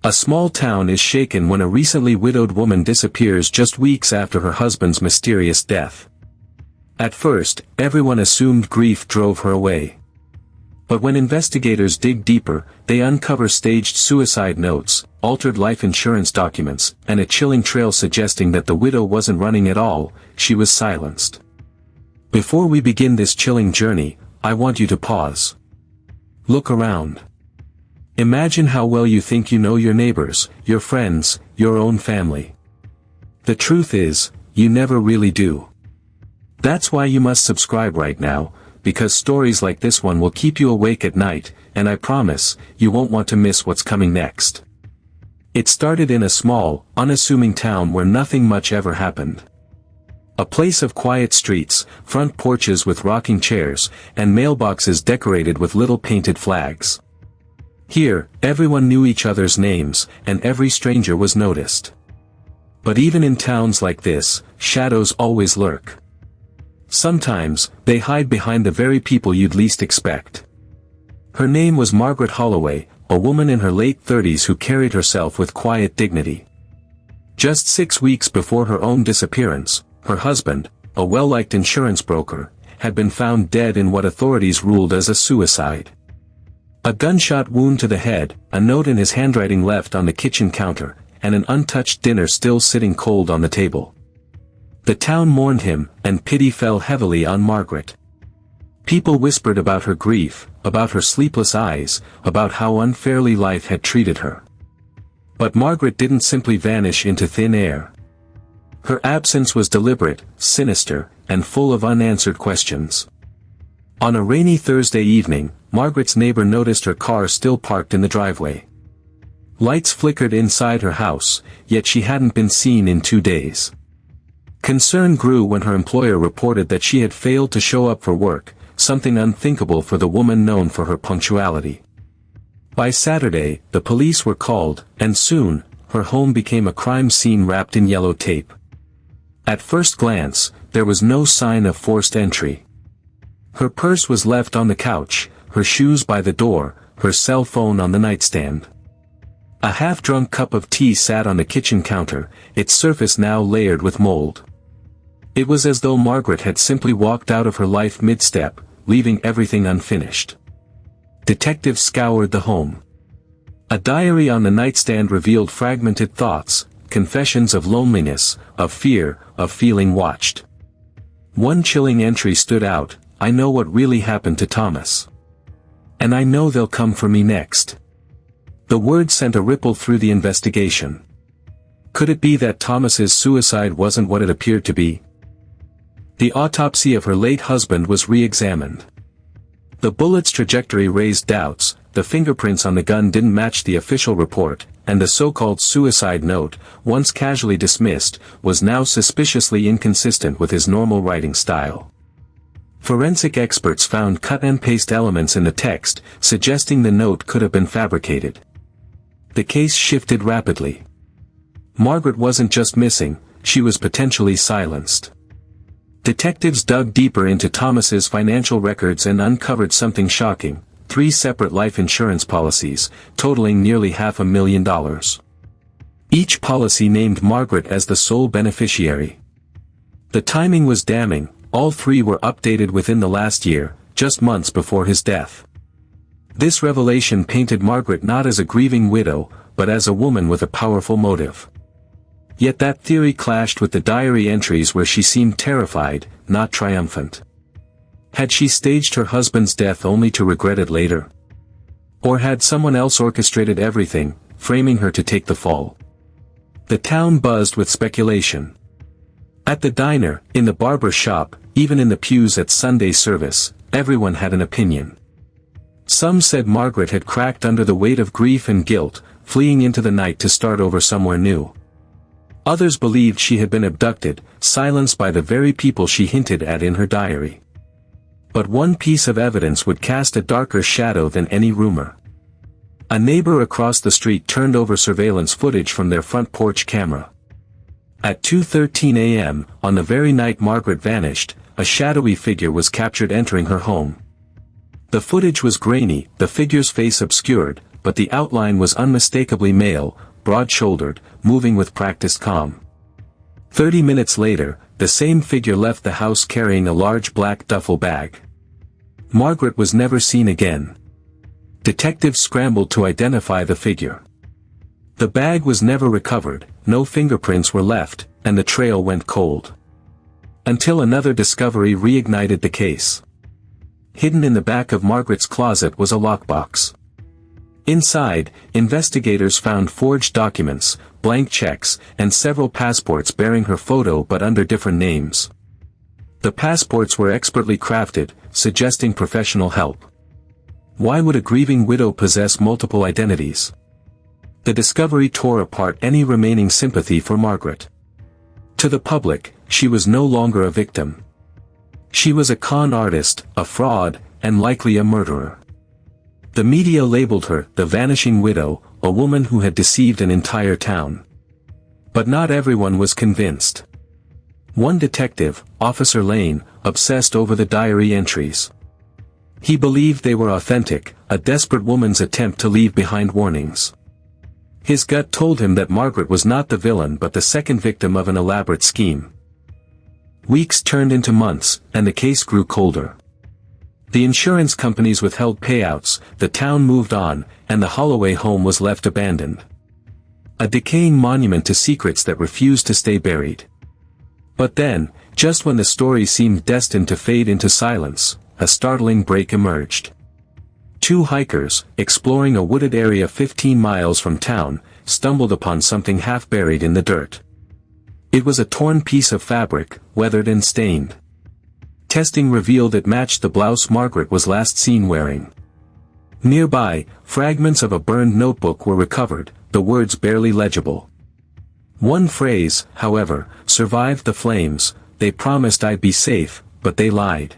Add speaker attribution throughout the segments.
Speaker 1: A small town is shaken when a recently widowed woman disappears just weeks after her husband's mysterious death. At first, everyone assumed grief drove her away. But when investigators dig deeper, they uncover staged suicide notes, altered life insurance documents, and a chilling trail suggesting that the widow wasn't running at all, she was silenced. Before we begin this chilling journey, I want you to pause. Look around. Imagine how well you think you know your neighbors, your friends, your own family. The truth is, you never really do. That's why you must subscribe right now, because stories like this one will keep you awake at night, and I promise, you won't want to miss what's coming next. It started in a small, unassuming town where nothing much ever happened. A place of quiet streets, front porches with rocking chairs, and mailboxes decorated with little painted flags. Here, everyone knew each other's names, and every stranger was noticed. But even in towns like this, shadows always lurk. Sometimes, they hide behind the very people you'd least expect. Her name was Margaret Holloway, a woman in her late 30s who carried herself with quiet dignity. Just 6 weeks before her own disappearance, her husband, a well-liked insurance broker, had been found dead in what authorities ruled as a suicide. A gunshot wound to the head, a note in his handwriting left on the kitchen counter, and an untouched dinner still sitting cold on the table. The town mourned him, and pity fell heavily on Margaret. People whispered about her grief, about her sleepless eyes, about how unfairly life had treated her. But Margaret didn't simply vanish into thin air. Her absence was deliberate, sinister, and full of unanswered questions. On a rainy Thursday evening, Margaret's neighbor noticed her car still parked in the driveway. Lights flickered inside her house, yet she hadn't been seen in 2 days. Concern grew when her employer reported that she had failed to show up for work, something unthinkable for the woman known for her punctuality. By Saturday, the police were called, and soon, her home became a crime scene wrapped in yellow tape. At first glance, there was no sign of forced entry. Her purse was left on the couch, her shoes by the door, her cell phone on the nightstand. A half-drunk cup of tea sat on the kitchen counter, its surface now layered with mold. It was as though Margaret had simply walked out of her life mid-step, leaving everything unfinished. Detectives scoured the home. A diary on the nightstand revealed fragmented thoughts, confessions of loneliness, of fear, of feeling watched. One chilling entry stood out: "I know what really happened to Thomas. And I know they'll come for me next." The word sent a ripple through the investigation. Could it be that Thomas's suicide wasn't what it appeared to be? The autopsy of her late husband was re-examined. The bullet's trajectory raised doubts, the fingerprints on the gun didn't match the official report, and the so-called suicide note, once casually dismissed, was now suspiciously inconsistent with his normal writing style. Forensic experts found cut-and-paste elements in the text, suggesting the note could have been fabricated. The case shifted rapidly. Margaret wasn't just missing, she was potentially silenced. Detectives dug deeper into Thomas's financial records and uncovered something shocking: 3 separate life insurance policies, totaling nearly $500,000. Each policy named Margaret as the sole beneficiary. The timing was damning. All 3 were updated within the last year, just months before his death. This revelation painted Margaret not as a grieving widow, but as a woman with a powerful motive. Yet that theory clashed with the diary entries where she seemed terrified, not triumphant. Had she staged her husband's death only to regret it later? Or had someone else orchestrated everything, framing her to take the fall? The town buzzed with speculation. At the diner, in the barber shop, even in the pews at Sunday service, everyone had an opinion. Some said Margaret had cracked under the weight of grief and guilt, fleeing into the night to start over somewhere new. Others believed she had been abducted, silenced by the very people she hinted at in her diary. But one piece of evidence would cast a darker shadow than any rumor. A neighbor across the street turned over surveillance footage from their front porch camera. At 2:13 a.m., on the very night Margaret vanished, a shadowy figure was captured entering her home. The footage was grainy, the figure's face obscured, but the outline was unmistakably male, broad-shouldered, moving with practiced calm. 30 minutes later, the same figure left the house carrying a large black duffel bag. Margaret was never seen again. Detectives scrambled to identify the figure. The bag was never recovered, no fingerprints were left, and the trail went cold. Until another discovery reignited the case. Hidden in the back of Margaret's closet was a lockbox. Inside, investigators found forged documents, blank checks, and several passports bearing her photo but under different names. The passports were expertly crafted, suggesting professional help. Why would a grieving widow possess multiple identities? The discovery tore apart any remaining sympathy for Margaret. To the public, she was no longer a victim. She was a con artist, a fraud, and likely a murderer. The media labeled her the Vanishing Widow, a woman who had deceived an entire town. But not everyone was convinced. One detective, Officer Lane, obsessed over the diary entries. He believed they were authentic, a desperate woman's attempt to leave behind warnings. His gut told him that Margaret was not the villain but the second victim of an elaborate scheme. Weeks turned into months, and the case grew colder. The insurance companies withheld payouts, the town moved on, and the Holloway home was left abandoned. A decaying monument to secrets that refused to stay buried. But then, just when the story seemed destined to fade into silence, a startling break emerged. Two hikers, exploring a wooded area 15 miles from town, stumbled upon something half buried in the dirt. It was a torn piece of fabric, weathered and stained. Testing revealed it matched the blouse Margaret was last seen wearing. Nearby, fragments of a burned notebook were recovered, the words barely legible. One phrase, however, survived the flames: "They promised I'd be safe, but they lied."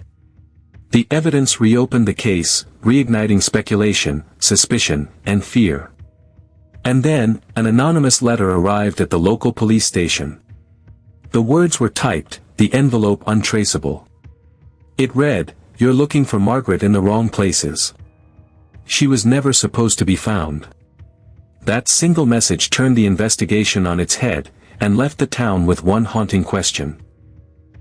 Speaker 1: The evidence reopened the case, reigniting speculation, suspicion, and fear. And then, an anonymous letter arrived at the local police station. The words were typed, the envelope untraceable. It read, "You're looking for Margaret in the wrong places. She was never supposed to be found." That single message turned the investigation on its head, and left the town with one haunting question.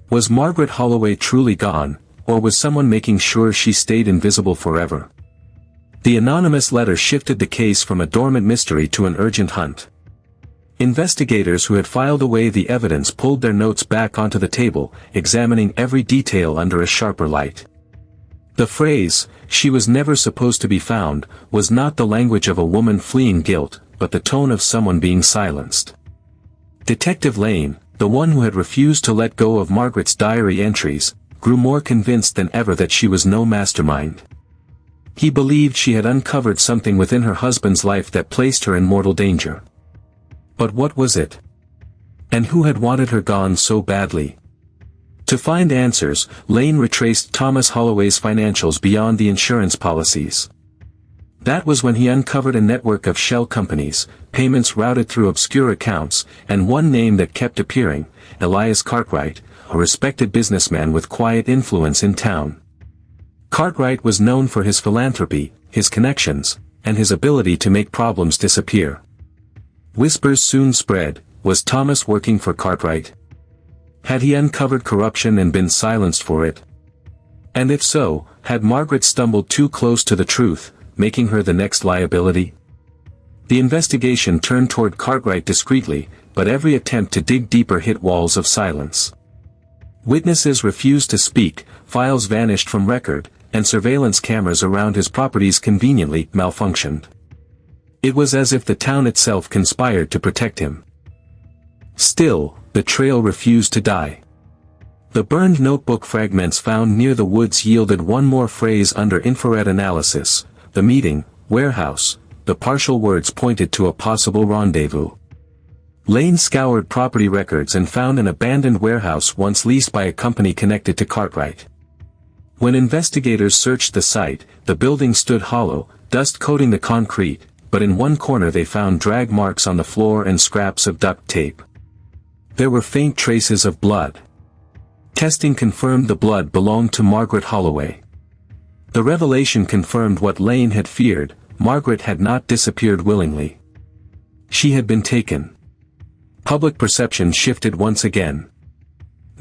Speaker 1: Was Margaret Holloway truly gone, or was someone making sure she stayed invisible forever? The anonymous letter shifted the case from a dormant mystery to an urgent hunt. Investigators who had filed away the evidence pulled their notes back onto the table, examining every detail under a sharper light. The phrase, "she was never supposed to be found," was not the language of a woman fleeing guilt, but the tone of someone being silenced. Detective Lane, the one who had refused to let go of Margaret's diary entries, grew more convinced than ever that she was no mastermind. He believed she had uncovered something within her husband's life that placed her in mortal danger. But what was it? And who had wanted her gone so badly? To find answers, Lane retraced Thomas Holloway's financials beyond the insurance policies. That was when he uncovered a network of shell companies, payments routed through obscure accounts, and one name that kept appearing: Elias Cartwright, a respected businessman with quiet influence in town. Cartwright was known for his philanthropy, his connections, and his ability to make problems disappear. Whispers soon spread: was Thomas working for Cartwright? Had he uncovered corruption and been silenced for it? And if so, had Margaret stumbled too close to the truth, making her the next liability? The investigation turned toward Cartwright discreetly, but every attempt to dig deeper hit walls of silence. Witnesses refused to speak, files vanished from record, and surveillance cameras around his properties conveniently malfunctioned. It was as if the town itself conspired to protect him. Still, the trail refused to die. The burned notebook fragments found near the woods yielded one more phrase under infrared analysis: the meeting, warehouse. The partial words pointed to a possible rendezvous. Lane scoured property records and found an abandoned warehouse once leased by a company connected to Cartwright. When investigators searched the site, the building stood hollow, dust coating the concrete, but in one corner they found drag marks on the floor and scraps of duct tape. There were faint traces of blood. Testing confirmed the blood belonged to Margaret Holloway. The revelation confirmed what Lane had feared: Margaret had not disappeared willingly. She had been taken. Public perception shifted once again.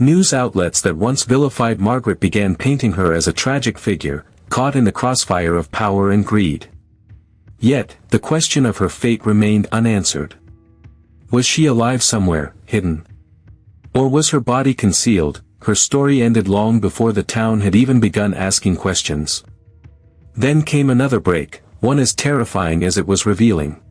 Speaker 1: News outlets that once vilified Margaret began painting her as a tragic figure, caught in the crossfire of power and greed. Yet, the question of her fate remained unanswered. Was she alive somewhere, hidden? Or was her body concealed? Her story ended long before the town had even begun asking questions. Then came another break, one as terrifying as it was revealing.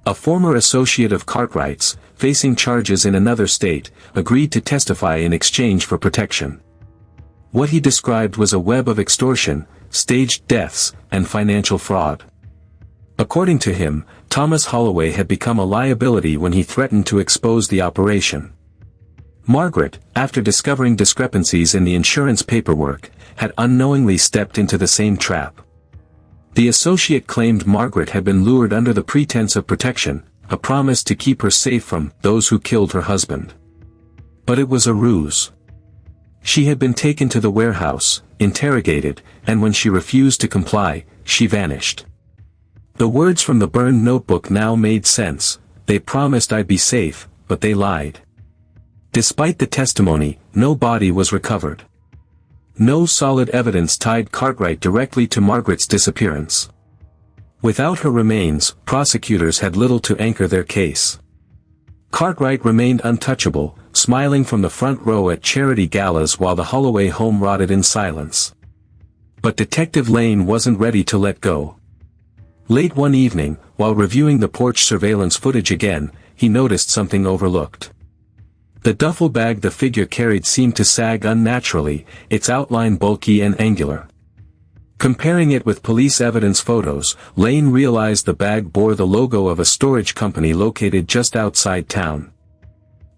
Speaker 1: A former associate of Cartwright's, facing charges in another state, agreed to testify in exchange for protection. What he described was a web of extortion, staged deaths, and financial fraud. According to him, Thomas Holloway had become a liability when he threatened to expose the operation. Margaret, after discovering discrepancies in the insurance paperwork, had unknowingly stepped into the same trap. The associate claimed Margaret had been lured under the pretense of protection, a promise to keep her safe from those who killed her husband. But it was a ruse. She had been taken to the warehouse, interrogated, and when she refused to comply, she vanished. The words from the burned notebook now made sense. They promised I'd be safe, but they lied. Despite the testimony, no body was recovered. No solid evidence tied Cartwright directly to Margaret's disappearance. Without her remains, prosecutors had little to anchor their case. Cartwright remained untouchable, smiling from the front row at charity galas while the Holloway home rotted in silence. But Detective Lane wasn't ready to let go. Late one evening, while reviewing the porch surveillance footage again, he noticed something overlooked. The duffel bag the figure carried seemed to sag unnaturally, its outline bulky and angular. Comparing it with police evidence photos, Lane realized the bag bore the logo of a storage company located just outside town.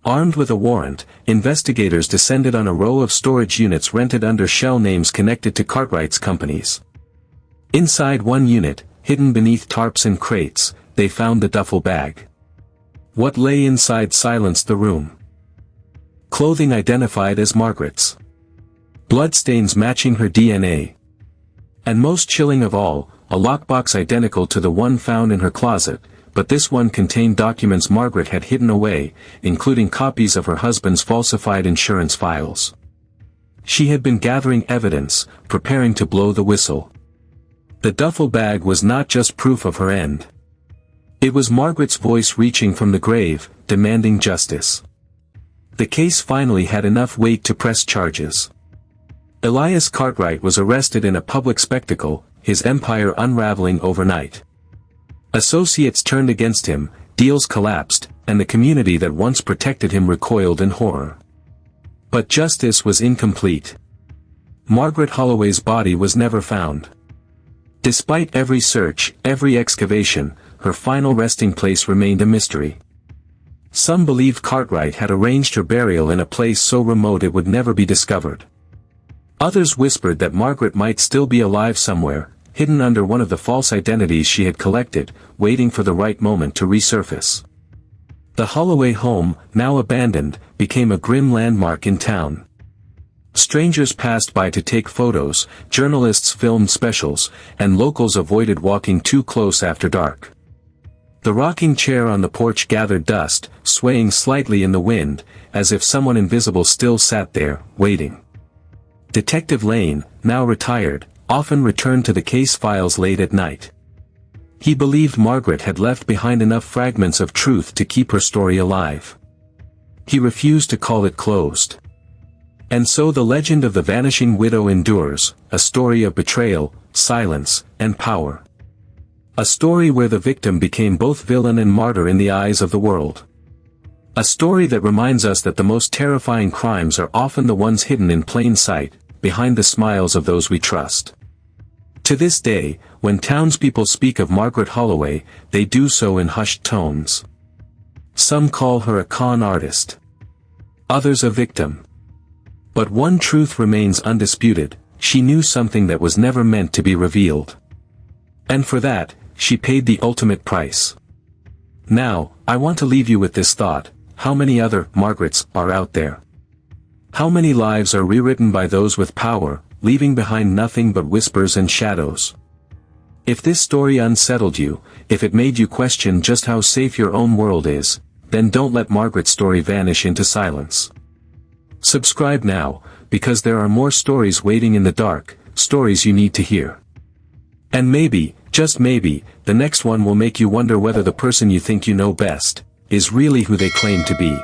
Speaker 1: Armed with a warrant, investigators descended on a row of storage units rented under shell names connected to Cartwright's companies. Inside one unit, hidden beneath tarps and crates, they found the duffel bag. What lay inside silenced the room. Clothing identified as Margaret's. Bloodstains matching her DNA. And most chilling of all, a lockbox identical to the one found in her closet, but this one contained documents Margaret had hidden away, including copies of her husband's falsified insurance files. She had been gathering evidence, preparing to blow the whistle. The duffel bag was not just proof of her end. It was Margaret's voice reaching from the grave, demanding justice. The case finally had enough weight to press charges. Elias Cartwright was arrested in a public spectacle, his empire unraveling overnight. Associates turned against him, deals collapsed, and the community that once protected him recoiled in horror. But justice was incomplete. Margaret Holloway's body was never found. Despite every search, every excavation, her final resting place remained a mystery. Some believed Cartwright had arranged her burial in a place so remote it would never be discovered. Others whispered that Margaret might still be alive somewhere, hidden under one of the false identities she had collected, waiting for the right moment to resurface. The Holloway home, now abandoned, became a grim landmark in town. Strangers passed by to take photos, journalists filmed specials, and locals avoided walking too close after dark. The rocking chair on the porch gathered dust, swaying slightly in the wind, as if someone invisible still sat there, waiting. Detective Lane, now retired, often returned to the case files late at night. He believed Margaret had left behind enough fragments of truth to keep her story alive. He refused to call it closed. And so the legend of the Vanishing Widow endures, a story of betrayal, silence, and power. A story where the victim became both villain and martyr in the eyes of the world. A story that reminds us that the most terrifying crimes are often the ones hidden in plain sight, behind the smiles of those we trust. To this day, when townspeople speak of Margaret Holloway, they do so in hushed tones. Some call her a con artist. Others a victim. But one truth remains undisputed: she knew something that was never meant to be revealed. And for that, she paid the ultimate price. Now, I want to leave you with this thought: how many other Margarets are out there? How many lives are rewritten by those with power, leaving behind nothing but whispers and shadows? If this story unsettled you, if it made you question just how safe your own world is, then don't let Margaret's story vanish into silence. Subscribe now, because there are more stories waiting in the dark, stories you need to hear. And maybe, just maybe, the next one will make you wonder whether the person you think you know best is really who they claim to be.